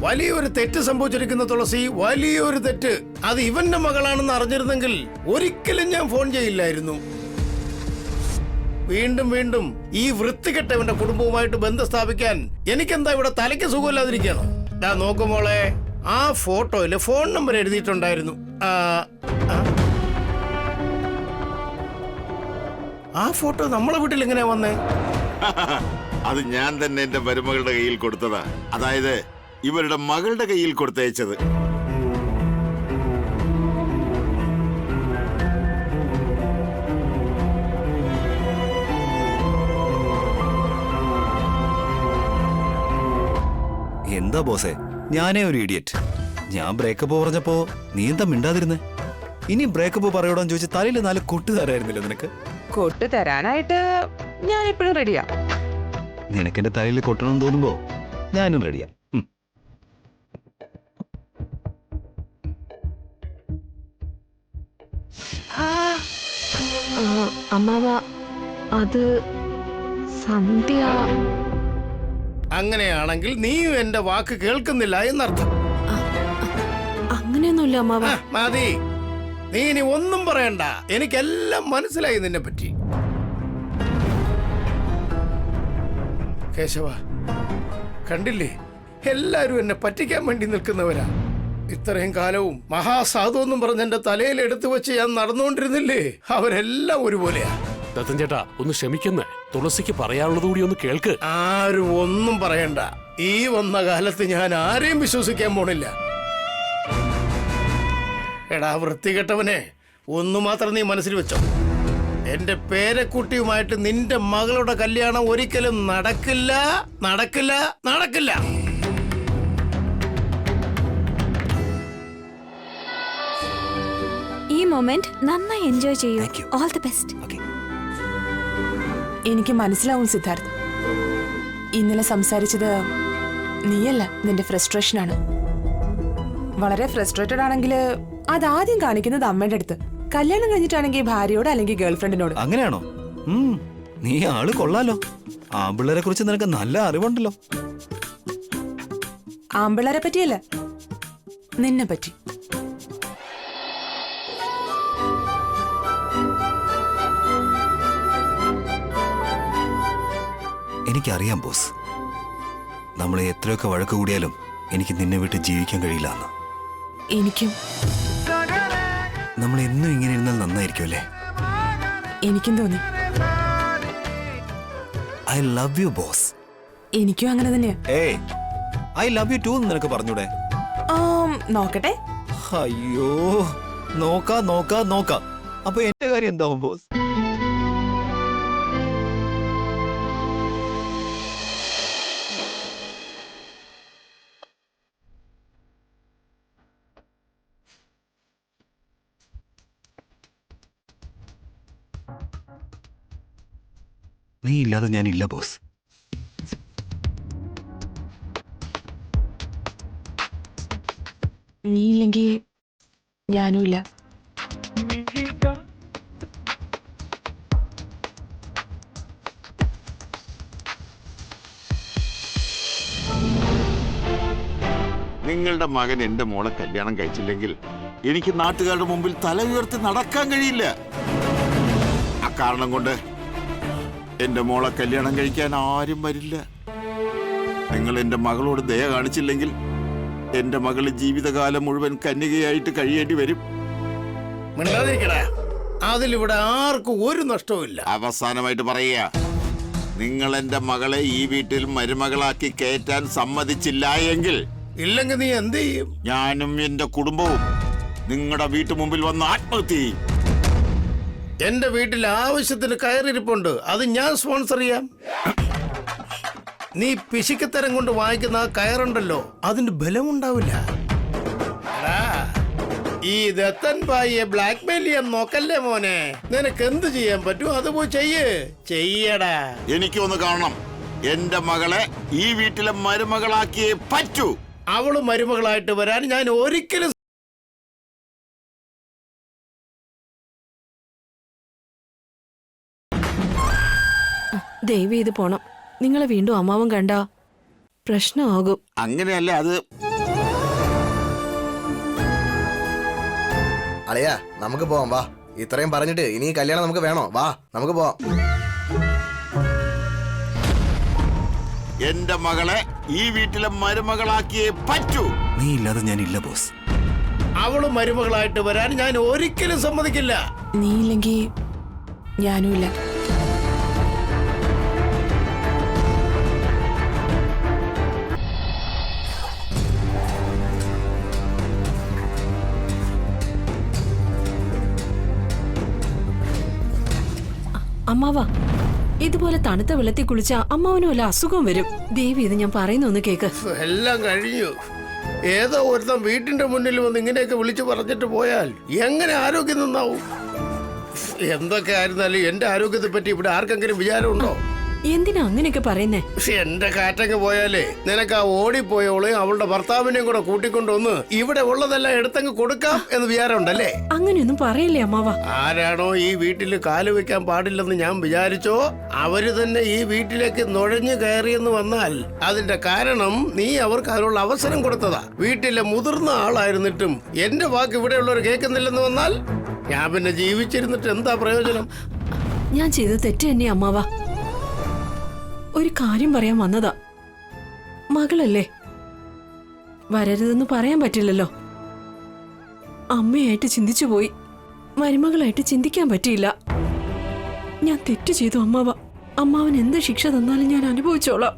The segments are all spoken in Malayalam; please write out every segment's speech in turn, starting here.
വലിയൊരു തെറ്റ് സംഭവിച്ചിരിക്കുന്ന തുളസി, വലിയൊരു തെറ്റ്. അത് ഇവന്റെ മകളാണെന്ന് അറിഞ്ഞിരുന്നെങ്കിൽ ഒരിക്കലും ഞാൻ ഫോൺ ചെയ്യില്ലായിരുന്നു. വീണ്ടും വീണ്ടും ഈ വൃത്തികെട്ടവന്റെ കുടുംബവുമായിട്ട് ബന്ധം സ്ഥാപിക്കാൻ എനിക്കെന്താ ഇവിടെ തലയ്ക്ക് സുഖമില്ലാതിരിക്കണോ? നോക്കുമോളെ, ആ ഫോട്ടോയില് ഫോൺ നമ്പർ എഴുതിയിട്ടുണ്ടായിരുന്നു. ആ ഫോട്ടോ നമ്മളെ വീട്ടിൽ എങ്ങനെയാ വന്നേ? അത് ഞാൻ തന്നെ എന്റെ മരുമകളുടെ കയ്യിൽ കൊടുത്തതാ. അതായത് ഇവരുടെ മകളുടെ കയ്യിൽ കൊടുത്തയച്ചത്. എന്താ ബോസേ, ഞാനേ ഒരു ഇഡിയറ്റ്. ഞാൻ ബ്രേക്കപ്പ് പറഞ്ഞപ്പോ നീ എന്താ മിണ്ടാതിരുന്നേ? ഇനി ബ്രേക്കപ്പ് പറയോടാന്ന് ചോദിച്ച തലയിൽ 4 കൊട്ട് തരായിരുന്നില്ല നിനക്ക്? കൊട്ട് തരാനായിട്ട് ഞാൻ എപ്പോഴും റെഡിയാ. നിനക്കെന്റെ തലയിൽ കൊട്ടണം തോന്നുമ്പോ ഞാനും റെഡിയാ. അമ്മാവ, അത് സന്ധ്യ. അങ്ങനെയാണെങ്കിൽ നീയും എന്റെ വാക്ക് കേൾക്കുന്നില്ല എന്നർത്ഥം. അങ്ങനെയൊന്നുമില്ല അമ്മാവ. മതി, നീ ഇനി ഒന്നും പറയണ്ട. എനിക്കെല്ലാം മനസ്സിലായി നിന്നെ പറ്റി. കേശവ, കണ്ടില്ലേ, എല്ലാരും എന്നെ പറ്റിക്കാൻ വേണ്ടി നിൽക്കുന്നവരാ. ഇത്രയും കാലവും മഹാസാധു എന്നും പറഞ്ഞ് എന്റെ തലയിൽ എടുത്തു വെച്ച് ഞാൻ നടന്നുകൊണ്ടിരുന്നില്ലേ, അവരെല്ലാം ഒരുപോലെയാ. ദത്തൻ ചേട്ടാ, ഒന്ന് ക്ഷമിക്കുന്നേ. തുളസിക്ക് പറയാനുള്ളത് കൂടി ഒന്ന് കേൾക്ക്. ആരും ഒന്നും പറയണ്ട. ഈ വന്ന കാലത്ത് ഞാൻ ആരെയും വിശ്വസിക്കാൻ പോണില്ല. എടാ വൃത്തികെട്ടവനെ, ഒന്നു മാത്രം നീ മനസ്സിൽ വെച്ചോ. എന്റെ പേരക്കുട്ടിയുമായിട്ട് നിന്റെ മകളുടെ കല്യാണം ഒരിക്കലും നടക്കില്ല, നടക്കില്ല, നടക്കില്ല. ഈ മൊമെന്റ് നന്നായി എൻജോയ് ചെയ്യൂ. All the best. എനിക്ക് മനസ്സിലാവും സിദ്ധാർത്ഥ്, ഇന്നലെ സംസാരിച്ചത് നീയല്ല, നിന്റെ ഫ്രസ്ട്രേഷൻ ആണ്. വളരെ ഫ്രസ്ട്രേറ്റഡ് ആണെങ്കിൽ അതാദ്യം കാണിക്കുന്നത് അമ്മയുടെ അടുത്ത്. കല്യാണം കഴിഞ്ഞിട്ടാണെങ്കിൽ ഭാര്യയോട് അല്ലെങ്കിൽ ഗേൾഫ്രണ്ടിനോട്. അങ്ങനെയാണോ? നീ ആള് കൊള്ളാലോ. ആമ്പിള്ളേരെ കുറിച്ച് നിനക്ക് നല്ല അറിവുണ്ടല്ലോ. ആമ്പിള്ളേരെ പറ്റിയല്ല, നിന്നെ പറ്റി. എനിക്കറിയാം ബോസ്, നമ്മൾ എത്രയൊക്കെ വഴക്ക് കൂടിയാലും എനിക്ക് നിന്നെ വിട്ട് ജീവിക്കാൻ കഴിയില്ല എന്ന്. എനിക്കും. നമ്മൾ എന്നും ഇങ്ങനെ ഇരുന്നാൽ നന്നായിരിക്കും അല്ലേ? എനിക്കും തോന്നി. I love you boss. എനിക്കും അങ്ങനെ തന്നെയാ. ഏയ്, ഐ ലവ് യു ടു നിനക്ക് പറഞ്ഞൂടെ? നോക്കട്ടെ. അയ്യോ, നോക്കാം. അപ്പൊ എന്റെ കാര്യം എന്താവും ബോസ്? നീ ഇല്ലാതെ ഞാനില്ല ബോസ്. നീ ഇല്ലെങ്കിൽ ഞാനും ഇല്ല. നിങ്ങളുടെ മകൻ എന്റെ മോളെ കല്യാണം കഴിച്ചില്ലെങ്കിൽ എനിക്ക് നാട്ടുകാരുടെ മുമ്പിൽ തല ഉയർത്തി നടക്കാൻ കഴിയില്ല. അക്കാരണം കൊണ്ട് എന്റെ മോളെ കല്യാണം കഴിക്കാൻ ആരും വരില്ല. നിങ്ങൾ എന്റെ മകളോട് ദയ കാണിച്ചില്ലെങ്കിൽ എന്റെ മകള് ജീവിതകാലം മുഴുവൻ കന്യകയായിട്ട് കഴിയേണ്ടി വരും. അതിലിവിടെ ആർക്കും ഒരു നഷ്ടവുമില്ല. അവസാനമായിട്ട് പറയുക, നിങ്ങൾ എന്റെ മകളെ ഈ വീട്ടിൽ മരുമകളാക്കി കയറ്റാൻ സമ്മതിച്ചില്ല എങ്കിൽ ഇല്ലെങ്കിൽ നീ എന്ത് ചെയ്യും? ഞാനും എന്റെ കുടുംബവും നിങ്ങളുടെ വീട്ടുമുമ്പിൽ വന്ന് ആത്മഹത്യ ചെയ്യും. എന്റെ വീട്ടിൽ ആവശ്യത്തിന് കയറിയിരിപ്പുണ്ട്, അത് ഞാൻ സ്പോൺസർ ചെയ്യാം. നീ പിശുക്കത്തരം കൊണ്ട് വാങ്ങിക്കുന്ന ആ കയറുണ്ടല്ലോ, അതിന്റെ ബലമുണ്ടാവില്ല. ഈ ദത്തൻ ഭായിയെ ബ്ലാക്ക് മെയിൽ ചെയ്യാൻ നോക്കല്ലേ മോനെ. നിനക്ക് എന്ത് ചെയ്യാൻ പറ്റും അത് പോയി ചെയ്യടാ. എനിക്കൊന്ന് കാണണം. എന്റെ മകളെ ഈ വീട്ടിലെ മരുമകളാക്കിയേ പറ്റൂ. അവള് മരുമകളായിട്ട് വരാൻ ഞാൻ ഒരിക്കലും ദയവ് ചെയ്ത് പോണം. നിങ്ങളെ വീണ്ടും അമ്മാവൻ കണ്ട പ്രശ്നമാകും. അങ്ങനെയല്ല അത്. അളിയാ നമുക്ക് പോവാം വാ. ഇത്രയും പറഞ്ഞിട്ട് ഇനി ഈ കല്യാണം നമുക്ക് വേണോ? വാ നമുക്ക് പോവാം. എന്റെ മകളെ ഈ വീട്ടിലെ മരുമകളാക്കിയേ പറ്റൂ. നീ ഇല്ലാതെ ഞാനില്ല ബോസ്. അവള് മരുമകളായിട്ട് വരാൻ ഞാൻ ഒരിക്കലും സമ്മതിക്കില്ല. നീ ഇല്ലെങ്കിൽ ഞാനുമില്ല. അമ്മാവ, ഇതുപോലെ തണുത്ത വെള്ളത്തിൽ കുളിച്ച അമ്മാവന് വല്ല അസുഖം വരും. ദേവി, ഇത് ഞാൻ പറയുന്ന ഒന്ന് കേക്ക്. എല്ലാം കഴിഞ്ഞു. ഏതോ ഒരുത്തം വീട്ടിന്റെ മുന്നിൽ വന്ന് ഇങ്ങനെയൊക്കെ വിളിച്ചു പറഞ്ഞിട്ട് പോയാൽ എങ്ങനെ ആരോഗ്യം നന്നാവും? എന്തൊക്കെ ആയിരുന്നാലും എന്റെ ആരോഗ്യത്തെ പറ്റി ഇവിടെ ആർക്കെങ്കിലും വിചാരമുണ്ടോ? എന്തിനാ അങ്ങനെയൊക്കെ പറയുന്നേ? എന്റെ കാറ്റങ്ങ് പോയാലേ നിനക്ക് ആ ഓടിപ്പോയോളെയും അവളുടെ ഭർത്താവിനെയും കൂടെ കൂട്ടിക്കൊണ്ടുവന്ന് ഇവിടെ ഉള്ളതെല്ലാം എടുത്തങ്ങ് കൊടുക്കാം എന്ന് വിചാരമുണ്ടല്ലേ? അങ്ങനെയൊന്നും പറയില്ലേ അമ്മാവ. ആരാണോ ഈ വീട്ടിൽ കാല് വെക്കാൻ പാടില്ലെന്ന് ഞാൻ വിചാരിച്ചോ അവര് തന്നെ ഈ വീട്ടിലേക്ക് നുഴഞ്ഞു കയറിയെന്ന് വന്നാൽ അതിന്റെ കാരണം നീ അവർക്ക് അതിനുള്ള അവസരം കൊടുത്തതാ. വീട്ടിലെ മുതിർന്ന ആളായിരുന്നിട്ടും എന്റെ വാക്ക് ഇവിടെയുള്ളവർ കേൾക്കുന്നില്ലെന്ന് വന്നാൽ ഞാൻ പിന്നെ ജീവിച്ചിരുന്നിട്ട് എന്താ പ്രയോജനം? ഞാൻ ചെയ്തത് തെറ്റ് തന്നെ അമ്മാവ. ഒരു കാര്യം പറയാൻ വന്നതാ. മകളല്ലേ, വരരുതെന്ന് പറയാൻ പറ്റില്ലല്ലോ. അമ്മയായിട്ട് ചിന്തിച്ചു പോയി, മരുമകളായിട്ട് ചിന്തിക്കാൻ പറ്റിയില്ല. ഞാൻ തെറ്റ് ചെയ്തു അമ്മാവ. അമ്മാവൻ എന്ത് ശിക്ഷ തന്നാലും ഞാൻ അനുഭവിച്ചോളാം.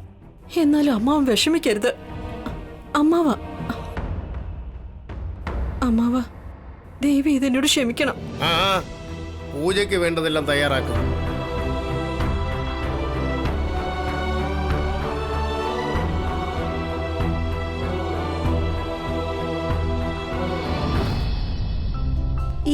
എന്നാലും അമ്മാവൻ വിഷമിക്കരുത്. അമ്മാവ അമ്മാവ ദേവി ഇതെന്നോട് ക്ഷമിക്കണം. ആ പൂജയ്ക്ക് വേണ്ടതെല്ലാം തയ്യാറാക്കും.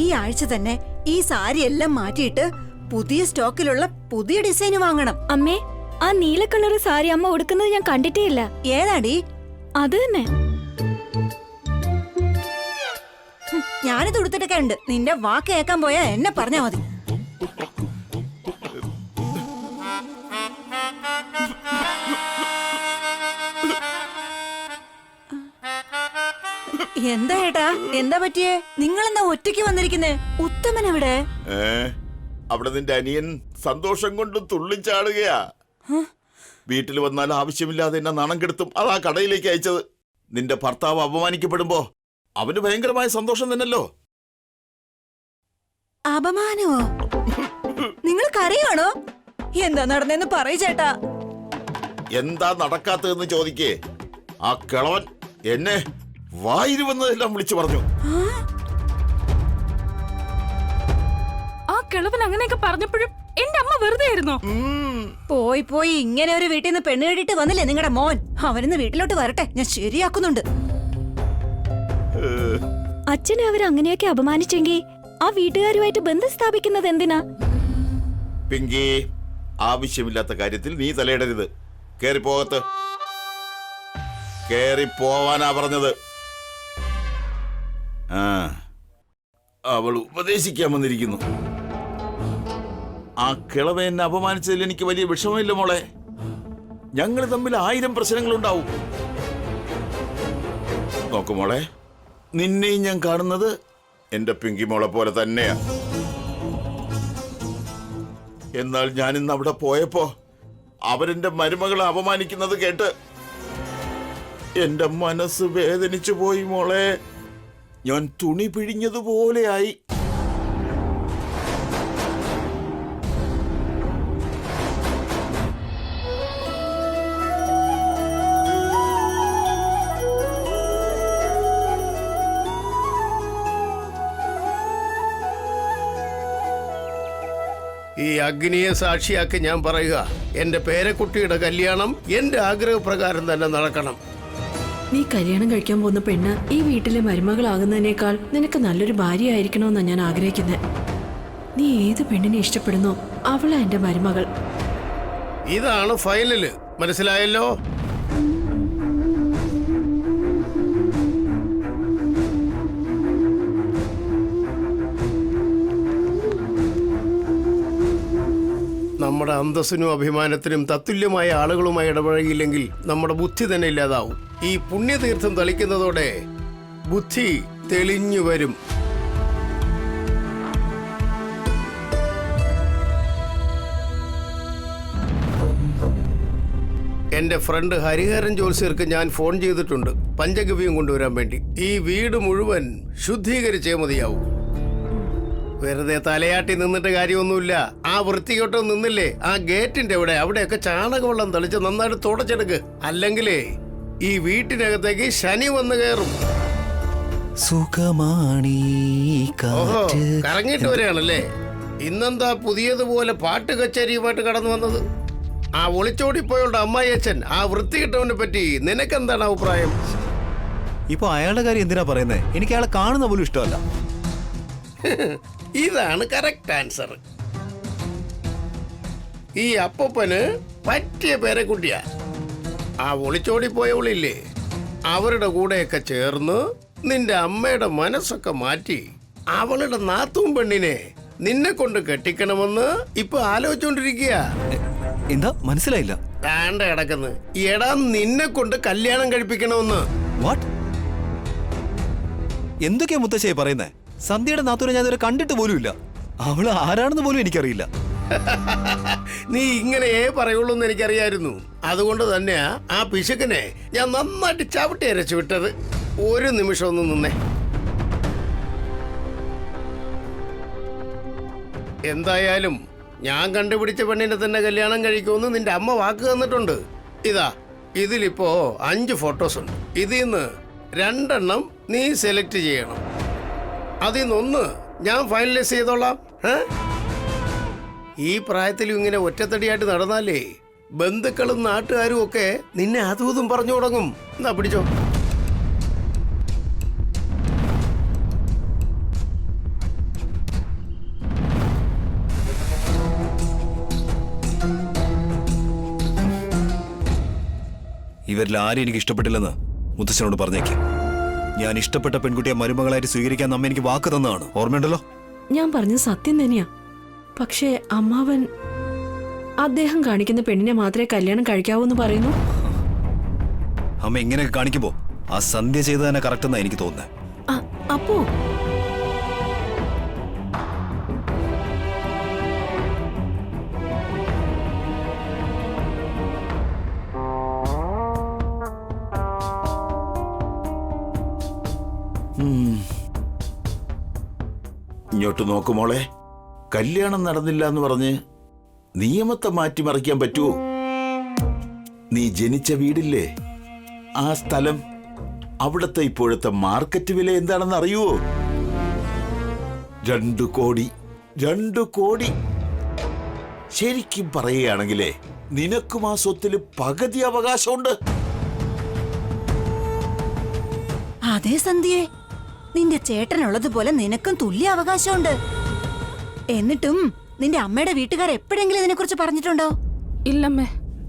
ഈ ആഴ്ച തന്നെ ഈ സാരി എല്ലാം മാറ്റിയിട്ട് പുതിയ സ്റ്റോക്കിലുള്ള പുതിയ ഡിസൈൻ വാങ്ങണം. അമ്മേ, ആ നീല കളർ സാരി അമ്മ ഉടുക്കുന്നത് ഞാൻ കണ്ടിട്ടേ ഇല്ല. ഏതാടി? അത് തന്നെ. ഞാനിത് ഉടുത്തിട്ടൊക്കെ ഉണ്ട്. നിന്റെ വാക്ക് കേൾക്കാൻ പോയാ എന്നെ പറഞ്ഞാ മതി. എന്താ ഏട്ടാ, എന്താ പറ്റിയേ? നിങ്ങളെന്താ ഒറ്റയ്ക്ക് വന്നിരിക്കുന്നേ? ഉത്തമൻ എവിടെ? അവിടെ നിന്റെ അനിയൻ സന്തോഷം കൊണ്ട് തുള്ളിച്ചാടുകയാ. വീട്ടിൽ വന്നാൽ ആവശ്യമില്ലാതെ എന്നെ നാണം കെടുത്തും. അതാ കടയിലേക്ക് അയച്ചത്. നിന്റെ ഭർത്താവ് അപമാനിക്കപ്പെടുമ്പോ അവന് ഭയങ്കരമായ സന്തോഷം തന്നെയല്ലോ. അപമാനമോ? നിങ്ങൾ കരയാണോ? എന്താ നടന്നെന്ന് പറയ് ചേട്ടാ. എന്താ നടക്കാത്തതെന്ന് ചോദിക്കേ. ആ കിളവൻ എന്നെ വായില് വന്നതെല്ലാം വിളിച്ചു പറഞ്ഞു. ആ കിളവൻ അങ്ങനെയൊക്കെ പറഞ്ഞപ്പോഴും എന്റെ അമ്മ വെറുതെ ആയിരുന്നോ? പോയി പോയി ഇങ്ങനെ ഒരു വീട്ടിൽ നിന്ന് പെണ്ണ് കേട്ടിട്ട് വന്നില്ലേ നിങ്ങളുടെ മോൻ? അവനിന്ന് വീട്ടിലോട്ട് വരട്ടെ, ഞാൻ ശരിയാക്കുന്നുണ്ട്. അച്ഛനെ അവർ അങ്ങനെയൊക്കെ അപമാനിച്ചെങ്കിൽ ആ വീട്ടുകാരുമായിട്ട് ബന്ധം സ്ഥാപിക്കുന്നത് എന്തിനാ? പിങ്കി, ആവശ്യമില്ലാത്ത കാര്യത്തിൽ നീ തലയിടരുത്. കേറിപ്പോകത്ത്. കേറിപ്പോവാനാ പറഞ്ഞത്. അവൾ ഉപദേശിക്കാൻ വന്നിരിക്കുന്നു. ആ കിളവ എന്നെ അപമാനിച്ചതിൽ എനിക്ക് വലിയ വിഷമമില്ല മോളെ. ഞങ്ങൾ തമ്മിൽ 1000 പ്രശ്നങ്ങളുണ്ടാവും. നോക്കു മോളെ, നിന്നെയും ഞാൻ കാണുന്നത് എന്റെ പിങ്കി മോളെ പോലെ തന്നെയാ. എന്നാൽ ഞാൻ ഇന്ന് അവിടെ പോയപ്പോ അവരെന്റെ മരുമകളെ അപമാനിക്കുന്നത് കേട്ട് എന്റെ മനസ്സ് വേദനിച്ചു പോയി മോളെ. ഞാൻ തുണി പിഴിഞ്ഞതുപോലെയായി. ഈ അഗ്നിയെ സാക്ഷിയാക്കി ഞാൻ പറയുക, എന്റെ പേരക്കുട്ടിയുടെ കല്യാണം എന്റെ ആഗ്രഹപ്രകാരം തന്നെ നടക്കണം. നീ കല്യാണം കഴിക്കാൻ പോകുന്ന പെണ്ണ് ഈ വീട്ടിലെ മരുമകളാകുന്നതിനേക്കാൾ നിനക്ക് നല്ലൊരു ഭാര്യ ആയിരിക്കണമെന്നാണ് ഞാൻ ആഗ്രഹിക്കുന്നത്. നീ ഏത് പെണ്ണിനെ ഇഷ്ടപ്പെടുന്നോ അവളാ എന്റെ മരുമകൾ. ഇതാണ് ഫൈനല്, മനസ്സിലായല്ലോ? നമ്മുടെ അന്തസ്സിനും അഭിമാനത്തിനും തത്തുല്യമായ ആളുകളുമായി ഇടപഴകിയില്ലെങ്കിൽ നമ്മുടെ ബുദ്ധി തന്നെ ഇല്ലാതാവും. ഈ പുണ്യതീർത്ഥം തളിക്കുന്നതോടെ ബുദ്ധി തെളിഞ്ഞു വരും. എന്റെ ഫ്രണ്ട് ഹരിഹരൻ ജോത്സ്യർക്ക് ഞാൻ ഫോൺ ചെയ്തിട്ടുണ്ട് പഞ്ചഗവ്യം കൊണ്ടുവരാൻ വേണ്ടി. ഈ വീട് മുഴുവൻ ശുദ്ധീകരിച്ചേ മതിയാവും. വെറുതെ തലയാട്ടി നിന്നിട്ട് കാര്യമൊന്നുമില്ല. ആ വൃത്തികെട്ടം നിന്നില്ലേ ആ ഗേറ്റിന്റെ അവിടെയൊക്കെ ചാണകവെള്ളം തളിച്ച് നന്നായിട്ട് തുടച്ചെടുക്ക്. അല്ലെങ്കിലേ ഈ വീട്ടിനകത്തേക്ക് ശനി വന്ന് കയറും. സുഖമാണീ ഓഹോ, കാറ്റ്. കറങ്ങിട്ട് വരികയാണല്ലേ. ഇന്നെന്താ പുതിയതുപോലെ പാട്ട് കച്ചേരിയുമായിട്ട് കടന്നു വന്നത്? ആ ഒളിച്ചോടിപ്പോയുള്ള അമ്മായിയച്ഛൻ ആ വൃത്തികെട്ടവനെ പറ്റി നിനക്കെന്താണ് അഭിപ്രായം? ഇപ്പൊ അയാളുടെ കാര്യം എന്തിനാ പറയുന്നേ? എനിക്ക് അയാളെ കാണുന്ന പോലും ഇഷ്ടമല്ല. ഇതാണ് കറക്റ്റ് ആൻസർ. ഈ അപ്പന് പറ്റിയ പേരെക്കുട്ടിയാ. ആ ഒളിച്ചോടിപ്പോയവളില്ലേ, അവരുടെ കൂടെയൊക്കെ ചേർന്ന് നിന്റെ അമ്മയുടെ മനസ്സൊക്കെ മാറ്റി അവളുടെ നാത്തും പെണ്ണിനെ നിന്നെ കൊണ്ട് കെട്ടിക്കണമെന്ന് ഇപ്പൊ ആലോചിച്ചോണ്ടിരിക്കുക. എന്താ മനസ്സിലായില്ല? താണ്ട കിടക്കുന്നു. എടാ, നിന്നെ കൊണ്ട് കല്യാണം കഴിപ്പിക്കണമെന്ന്. വാട്ട്? എന്തൊക്കെയാ മുത്തശ്ശിയെ പറയുന്നേ? സന്ധ്യയുടെ നാത്തൂനെ ഞാൻ ഇതുവരെ കണ്ടിട്ട് പോലും ഇല്ല. അവള് ആരാണെന്ന് പോലും എനിക്കറിയില്ല. നീ ഇങ്ങനെയേ പറയുള്ളൂ എന്ന് എനിക്കറിയായിരുന്നു. അതുകൊണ്ട് തന്നെയാ ആ പിശുക്കനെ ഞാൻ നന്നായിട്ട് ചവിട്ടി അരച്ചു വിട്ടത്. ഒരു നിമിഷം ഒന്ന് നിന്നേ. എന്തായാലും ഞാൻ കണ്ടുപിടിച്ച പെണ്ണിനെ തന്നെ കല്യാണം കഴിക്കുമെന്ന് നിന്റെ അമ്മ വാക്ക് തന്നിട്ടുണ്ട്. ഇതാ, ഇതിലിപ്പോ 5 ഫോട്ടോസ് ഉണ്ട്. ഇതിൽ നിന്ന് 2 നീ സെലക്ട് ചെയ്യണം. അതിൽ നിന്നൊന്ന് ഞാൻ ഫൈനലൈസ് ചെയ്തോളാം. ഈ പ്രായത്തിലും ഇങ്ങനെ ഒറ്റത്തടിയായിട്ട് നടന്നാലേ ബന്ധുക്കളും നാട്ടുകാരും ഒക്കെ നിന്നെ അതും ഇതും പറഞ്ഞു തുടങ്ങും. എന്നാ പിടിച്ചോ. ഇവരിൽ ആരും എനിക്ക് ഇഷ്ടപ്പെട്ടില്ലെന്ന് മുത്തശ്ശനോട് പറഞ്ഞേക്ക്. ഞാൻ ഇഷ്ടപ്പെട്ട പെൺകുട്ടിയെ മരുമകളായിട്ട് സ്വീകരിക്കാൻ അമ്മ എനിക്ക് വാക്ക് തന്നതാണ്. ഓർമ്മയുണ്ടല്ലോ? ഞാൻ പറഞ്ഞത് സത്യം തന്നെയാ. പക്ഷേ അമ്മാവൻ അദ്ദേഹം കാണിക്കുന്ന പെണ്ണിനെ മാത്രമേ കല്യാണം കഴിക്കാവൂ എന്ന് പറയുന്നു. അമ്മ ഇങ്ങനെയൊക്കെ കാണിക്കുമ്പോ ആ സന്ധ്യ ചെയ്ത് തന്നെ കറക്റ്റ് എന്നാ എനിക്ക് തോന്നുന്നത്. അപ്പോ ഇങ്ങോട്ട് നോക്കുമോളെ. കല്യാണം നടന്നില്ല എന്ന് പറഞ്ഞ് നിയമത്തെ മാറ്റിമറിക്കാൻ പറ്റുമോ? നീ ജനിച്ച വീടില്ലേ, ആ സ്ഥലം, അവിടുത്തെ ഇപ്പോഴത്തെ മാർക്കറ്റ് വില എന്താണെന്ന് അറിയുവോ? 2 കോടി. 2 കോടി. ശരിക്കും പറയുകയാണെങ്കിലേ നിനക്കും ആ സ്വത്തിൽ പകുതി അവകാശമുണ്ട്. അതേ സന്ധ്യേ, നിന്റെ ചേട്ടനുള്ളതുപോലെ നിനക്കും തുല്യ അവകാശമുണ്ട്. എന്നിട്ടും നിന്റെ അമ്മയുടെ വീട്ടുകാർ എപ്പോഴെങ്കിലും ഇതിനെക്കുറിച്ച് പറഞ്ഞിട്ടുണ്ടോ? ഇല്ലമ്മേ.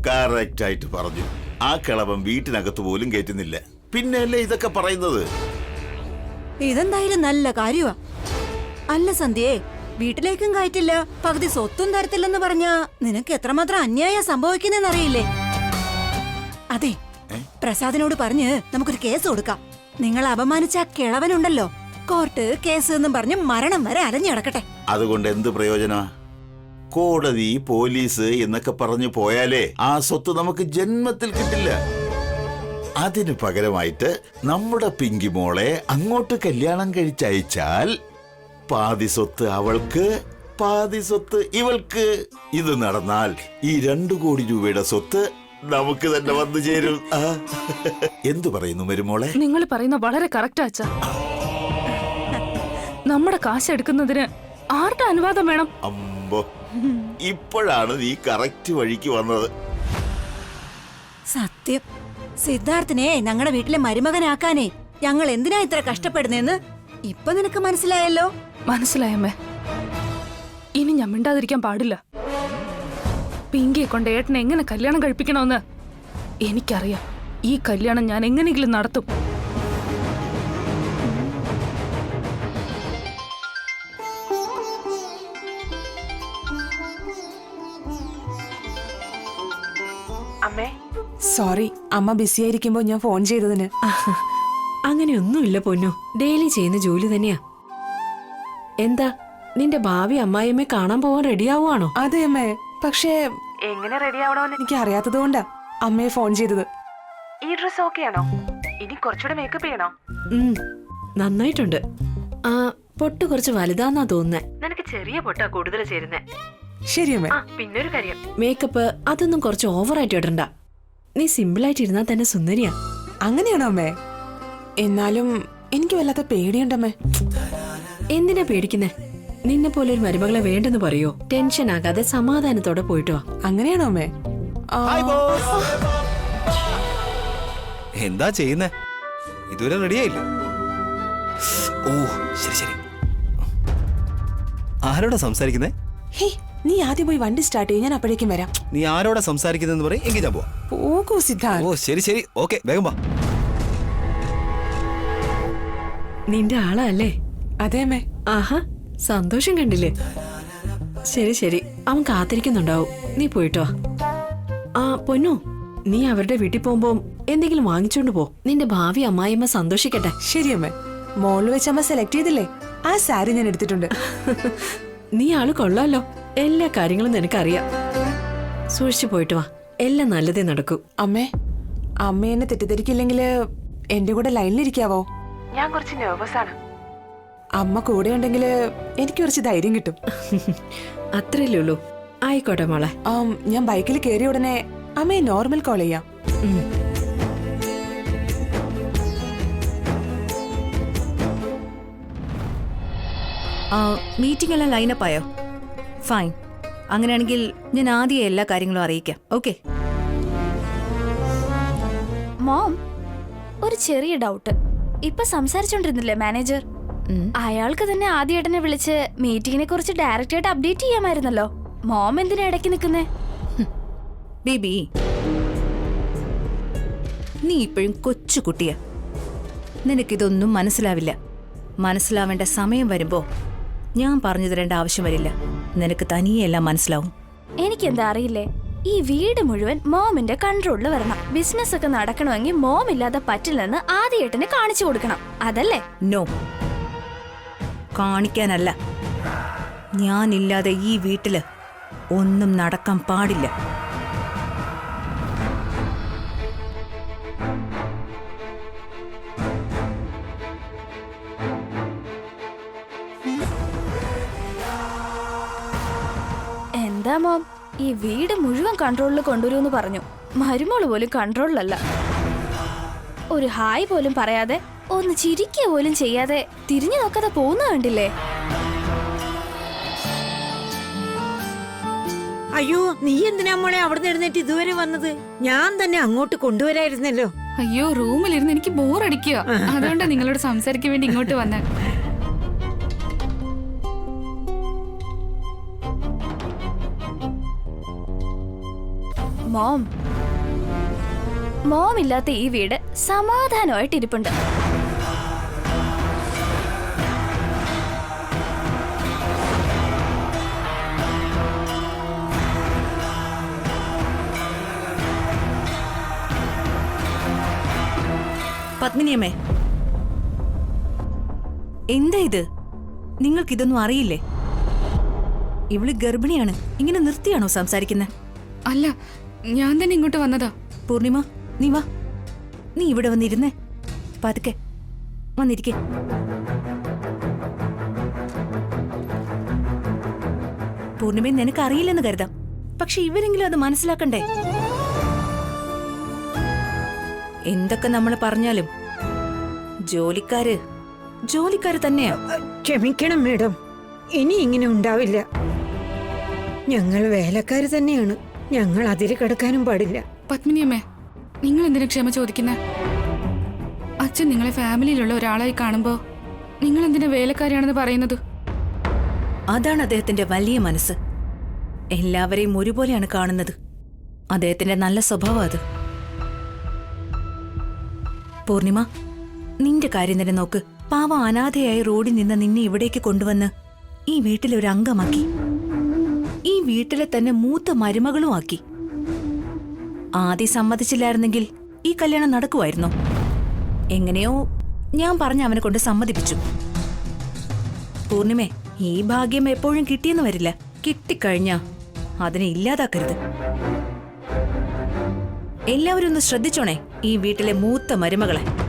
കറക്റ്റ് ആയിട്ട് പറഞ്ഞു. ആ കിളവൻ വീട്ടിനകത്ത് പോലും കയറ്റുന്നില്ല. പിന്നെയല്ലേ ഇതൊക്കെ പറയുന്നത്? ഇതെന്തായാലും നല്ല കാര്യമാ. അല്ല സന്ധ്യേ, വീട്ടിലേക്കും കയറ്റില്ല, പകുതി സ്വത്തും തരത്തില്ലെന്ന് പറഞ്ഞാ നിനക്ക് എത്രമാത്രം അന്യായ സംഭവിക്കുന്നറിയില്ലേ? അതെ, പ്രസാദിനോട് പറഞ്ഞ് നമുക്കൊരു കേസ് കൊടുക്കാം. നിങ്ങൾ അപമാനിച്ച ആ കിളവനുണ്ടല്ലോ, കോർട്ട് കേസ് എന്നും പറഞ്ഞ് മരണം വരെ അലഞ്ഞടക്കട്ടെ. അതുകൊണ്ട് എന്ത് പ്രയോജന? കോടതി, പോലീസ് എന്നൊക്കെ പറഞ്ഞു പോയാലേ ആ സ്വത്ത് നമുക്ക് ജന്മത്തിൽ കിട്ടില്ല. അതിന് പകരമായിട്ട് നമ്മുടെ പിങ്കി മോളെ അങ്ങോട്ട് കല്യാണം കഴിച്ചയച്ചാൽ പാതി സ്വത്ത് അവൾക്ക്, പാതി സ്വത്ത് ഇവൾക്ക്. ഇത് നടന്നാൽ ഈ 2 കോടി രൂപയുടെ സ്വത്ത് നമുക്ക് തന്നെ വന്നു ചേരും. എന്തു പറയുന്നു മരുമോളെ? നിങ്ങൾ പറയുന്ന വളരെ കറക്റ്റ് അച്ഛാ. നമ്മുടെ കാശ് എടുക്കുന്നതിന് ആരുടെ അനുവാദം വേണം? അമ്പോ, ഇപ്പോഴാണ് നീ കറക്റ്റ് വഴിക്ക് വന്നത്. സത്യം, സിദ്ധാർത്ഥിനെ ഞങ്ങളുടെ വീട്ടിലെ മരുമകനാക്കാനേ ഞങ്ങൾ എന്തിനാ ഇത്ര കഷ്ടപ്പെടുന്നേന്ന് ഇപ്പൊ നിനക്ക് മനസ്സിലായല്ലോ. മനസ്സിലായമ്മേ. ഇനി ഞാൻ മിണ്ടാതിരിക്കാൻ പാടില്ല. പിങ്കിയെ കൊണ്ട് ഏട്ടനെ എങ്ങനെ കല്യാണം കഴിപ്പിക്കണമെന്ന് എനിക്കറിയാം. ഈ കല്യാണം ഞാൻ എങ്ങനെയെങ്കിലും നടത്തും. സോറി, അമ്മ ബിസി ആയിരിക്കുമ്പോ ഞാൻ ഫോൺ ചെയ്തതിന്. അങ്ങനെയൊന്നുമില്ല പൊന്നു, ഡെയിലി ചെയ്യുന്ന ജോലി തന്നെയാ. എന്താ നിന്റെ ഭാവി അമ്മായിയമ്മയെ കാണാൻ പോവാൻ റെഡിയാവുകയാണോ? അതെ അമ്മേ, പക്ഷേ എങ്ങനെ റെഡി ആവണോന്ന് എനിക്ക് അറിയാത്തത് കൊണ്ടാ അമ്മയെ ഫോൺ ചെയ്തത്. ഈ ഡ്രസ് ഓക്കെ ആണോ? ഇനി കുറച്ചുകൂടെ മേക്കപ്പ് ചെയ്യണോ? നന്നായിട്ടുണ്ട്. ആ പൊട്ട് കുറച്ച് വലുതാന്നാ തോന്നുന്നേ. നിനക്ക് ചെറിയ പൊട്ടാ കൂടുതൽ ചേരുന്നേ. ശരി അമ്മേ. പിന്നൊരു കാര്യം, മേക്കപ്പ് അതൊന്നും കുറച്ച് ഓവറായിട്ട് ഇടണ്ട. നീ സിമ്പിളായിട്ട് ഇരുന്നാ തന്നെ സുന്ദരിയാ. അങ്ങനെയാണോ അമ്മേ? എന്നാലും എനിക്ക് വല്ലാത്ത പേടിയുണ്ടമ്മേ. എന്തിനാ പേടിക്കുന്നേ? നിന്നെ പോലെ ഒരു മരുമകളെ വേണ്ടെന്ന് പറയോ? ടെൻഷൻ ആകാതെ സമാധാനത്തോടെ പോയിട്ട് വാ. അങ്ങനെയാണോ അമ്മേ? എന്താ ചെയ്യുന്നേ? ഇതുവരെ റെഡിയായില്ല. ഓ ശരി ശരി. ആരോടാ സംസാരിക്കുന്നേ? ഹേ, നീ ആദ്യം പോയി വണ്ടി സ്റ്റാർട്ട് ചെയ്യും, ഞാൻ അപ്പോഴേക്കും വരാം. നീ ആരോടാ സംസാരിക്കുന്നെന്ന് പറയും, എങ്കിൽ ഞാൻ പോവാം. പോകൂ സിദ്ധാർത്ഥ്. ഓ ശരി ശരി, ഓക്കെ, വേഗം വാ. നിന്റെ ആളാ അല്ലേ? അതെ അമ്മേ. ആഹാ, സന്തോഷം കണ്ടില്ലേ? ശരി ശരി, അവൻ കാത്തിരിക്കുന്നുണ്ടാവും. നീ പോയിട്ടോ. ആ പൊന്നു, നീ അവരുടെ വീട്ടിൽ പോകുമ്പോ എന്തെങ്കിലും വാങ്ങിച്ചോണ്ട് പോ. നിന്റെ ഭാവി അമ്മായിയമ്മ സന്തോഷിക്കട്ടെ. ശരി അമ്മേ. മോളിൽ വെച്ച് അമ്മ സെലക്ട് ചെയ്തില്ലേ, ആ സാരി ഞാൻ എടുത്തിട്ടുണ്ട്. നീ ആള് കൊള്ളാലോ, എല്ലാ കാര്യങ്ങളും നിനക്കറിയാം. സൂക്ഷിച്ചു പോയിട്ട് വാ, എല്ലാം നല്ലതേ നടക്കൂ. അമ്മേ, അമ്മ എന്നെ തെറ്റിദ്ധരിക്കില്ലെങ്കിൽ എന്റെ കൂടെ ലൈനിലിരിക്കാവോ? ഞാൻ കുറച്ച് നെർവസ് ആണ്. അമ്മ കൂടെ ഉണ്ടെങ്കിൽ എനിക്ക് കുറച്ച് ധൈര്യം കിട്ടും. അത്രയല്ലേ ഉള്ളൂ. ആയിക്കോട്ടെ മോളെ. ഞാൻ ബൈക്കിൽ കയറിയ ഉടനെ അമ്മയെ നോർമൽ കോൾ ചെയ്യാം. മീറ്റിംഗ് എല്ലാം ലൈനപ്പ് ആയോ? ഫൈൻ. അങ്ങനെയാണെങ്കിൽ ഞാൻ ആദ്യം എല്ലാ കാര്യങ്ങളും അറിയിക്കാം. ഓക്കെ. മോം, ഒരു ചെറിയ ഡൗട്ട്. ഇപ്പൊ സംസാരിച്ചോണ്ടിരുന്നില്ലേ മാനേജർ? അയാൾക്ക് തന്നെ ആദ്യേട്ടനെ വിളിച്ച് മീറ്റിങ്ങിനെ കുറിച്ച് ഡയറക്റ്റ് ആയിട്ട് അപ്ഡേറ്റ് ചെയ്യാമായിരുന്നല്ലോ. മോം എന്തിനാ ഇടയ്ക്ക് നിൽക്കുന്നേ? ബേബി, നീ ഇപ്പോഴും കൊച്ചു കുട്ടിയാ. നിനക്കിതൊന്നും മനസ്സിലാവില്ല. മനസ്സിലാവേണ്ട സമയം വരുമ്പോ ഞാൻ പറഞ്ഞു തരേണ്ട ആവശ്യം വരില്ല. നിനക്ക് തനിയെല്ലാം മനസ്സിലാവും. എനിക്കെന്താ അറിയില്ലേ, ഈ വീട് മുഴുവൻ മോമിന്റെ കൺട്രോളിൽ വരണം. ബിസിനസ് ഒക്കെ നടക്കണമെങ്കിൽ മോം ഇല്ലാതെ പറ്റില്ലെന്ന് ആദ്യേട്ടന് കാണിച്ചു കൊടുക്കണം, അതല്ലേ? നോ, കാണിക്കാനല്ല. ഞാനില്ലാതെ ഈ വീട്ടില് ഒന്നും നടക്കാൻ പാടില്ല. എന്താ മോം, ഈ വീട് മുഴുവൻ കൺട്രോളിൽ കൊണ്ടുവരുമെന്ന് പറഞ്ഞു. മരുമോള് പോലും കൺട്രോളിലല്ല. ഒരു ഹായ് പോലും പറയാതെ, ഒന്ന് ചിരിക്കുക പോലും ചെയ്യാതെ തിരിഞ്ഞു നോക്കാതെ പോകുന്ന കണ്ടില്ലേ? അയ്യോ, നീ എന്തിനാ മോളെ അവിടെ എഴുന്നേറ്റ് ഇതുവരെ വന്നത്? ഞാൻ തന്നെ അങ്ങോട്ട് കൊണ്ടുവരായിരുന്നല്ലോ. അയ്യോ, റൂമിലിരുന്ന് എനിക്ക് ബോറടിക്കുക. അതുകൊണ്ടാണ് നിങ്ങളോട് സംസാരിക്കാൻ വേണ്ടി ഇങ്ങോട്ട് വന്നേ. മോം ഇല്ലാത്ത ഈ വീട് സമാധാനമായിട്ട് ഇരിപ്പുണ്ട്. പത്മിനിയമ്മേ, എന്താ ഇത്? നിങ്ങൾക്കിതൊന്നും അറിയില്ലേ? ഇവള് ഗർഭിണിയാണ്. ഇങ്ങനെ നിർത്തിയാണോ സംസാരിക്കുന്നത്? അല്ല, ഞാൻ തന്നെ ഇങ്ങോട്ട് വന്നതാ. പൂർണിമ, നീ വാ. നീ ഇവിടെ വന്നിരുന്നേ. പതുക്കെ വന്നിരിക്കേ. പൂർണിമ, നിനക്ക് അറിയില്ലെന്ന് കരുതാം, പക്ഷെ ഇവരെങ്കിലും അത് മനസ്സിലാക്കണ്ടേ? എന്തൊക്കെ നമ്മൾ പറഞ്ഞാലും ജോലിക്കാര് തന്നെയാ. ക്ഷമിക്കണം മേഡം, ഇനി ഇങ്ങനെ ഉണ്ടാവില്ല. ഞങ്ങൾ വേലക്കാര് തന്നെയാണ്. ഞങ്ങൾ അതിര് കടക്കാനും പാടില്ല. പത്മിനിയമ്മേ, നിങ്ങൾ എന്തിനാ ക്ഷമ ചോദിക്കുന്നേ? അച്ഛൻ നിങ്ങളെ ഫാമിലിയിലുള്ള ഒരാളായി കാണുമ്പോ നിങ്ങൾ എന്തിനാ വേലക്കാരിയാണെന്ന് പറയുന്നത്? അതാണ് അദ്ദേഹത്തിന്റെ വലിയ മനസ്സ്. എല്ലാവരെയും ഒരുപോലെയാണ് കാണുന്നത്. അദ്ദേഹത്തിന്റെ നല്ല സ്വഭാവം അത്. പൂർണിമ, നിന്റെ കാര്യം തന്നെ നോക്ക്. പാവ അനാഥയായി റോഡിൽ നിന്ന് നിന്നെ ഇവിടേക്ക് കൊണ്ടുവന്ന് ഈ വീട്ടിലെ ഒരു അംഗമാക്കി. ഈ വീട്ടിലെ തന്നെ മൂത്ത മരുമകളും ആക്കി. ആദ്യം സമ്മതിച്ചില്ലായിരുന്നെങ്കിൽ ഈ കല്യാണം നടക്കുമായിരുന്നോ? എങ്ങനെയോ ഞാൻ പറഞ്ഞ അവനെ കൊണ്ട് സമ്മതിപ്പിച്ചു. പൂർണിമേ, ഈ ഭാഗ്യം എപ്പോഴും കിട്ടിയെന്ന് വരില്ല. കിട്ടിക്കഴിഞ്ഞാ അതിനെ ഇല്ലാതാക്കരുത്. എല്ലാവരും ഒന്ന് ശ്രദ്ധിച്ചോണേ ഈ വീട്ടിലെ മൂത്ത മരുമകളെ.